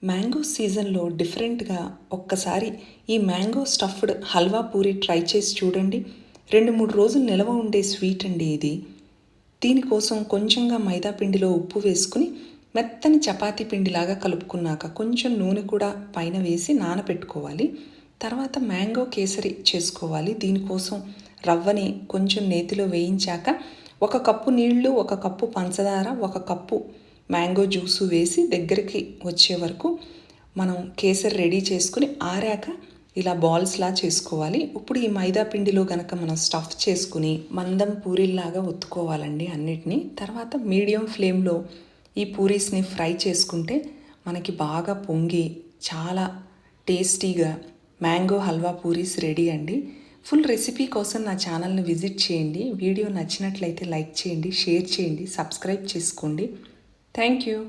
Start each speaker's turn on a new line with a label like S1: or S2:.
S1: Mango సీజన్లో డిఫరెంట్గా ఒక్కసారి ఈ mango stuffed halwa puri try చేసి చూడండి. 2-3 రోజులు నిల్వ ఉండే స్వీట్ అండి ఇది. దీనికోసం కొంచెంగా మైదా పిండిలో ఉప్పు వేసుకుని మెత్తని చపాతీ పిండిలాగా కలుపుకున్నాక కొంచెం నూనె కూడా పైన వేసి నానబెట్టుకోవాలి. తర్వాత మ్యాంగో కేసరి చేసుకోవాలి. దీనికోసం రవ్వని కొంచెం నేతిలో వేయించాక 1 కప్పు నీళ్లు, 1 కప్పు పంచదార, 1 కప్పు మ్యాంగో జ్యూసు వేసి దగ్గరికి వచ్చే వరకు మనం కేసరి రెడీ చేసుకుని ఆరాక ఇలా బాల్స్లా చేసుకోవాలి. ఇప్పుడు ఈ మైదా పిండిలో కనుక మనం స్టఫ్ చేసుకుని మందం పూరీల్లాగా ఒత్తుకోవాలండి అన్నిటినీ. తర్వాత మీడియం ఫ్లేమ్లో ఈ పూరీస్ని ఫ్రై చేసుకుంటే మనకి బాగా పొంగి చాలా టేస్టీగా మ్యాంగో హల్వా పూరీస్ రెడీ అండి. ఫుల్ రెసిపీ కోసం నా ఛానల్ని విజిట్ చేయండి. వీడియో నచ్చినట్లయితే లైక్ చేయండి, షేర్ చేయండి, సబ్స్క్రైబ్ చేసుకోండి. Thank you.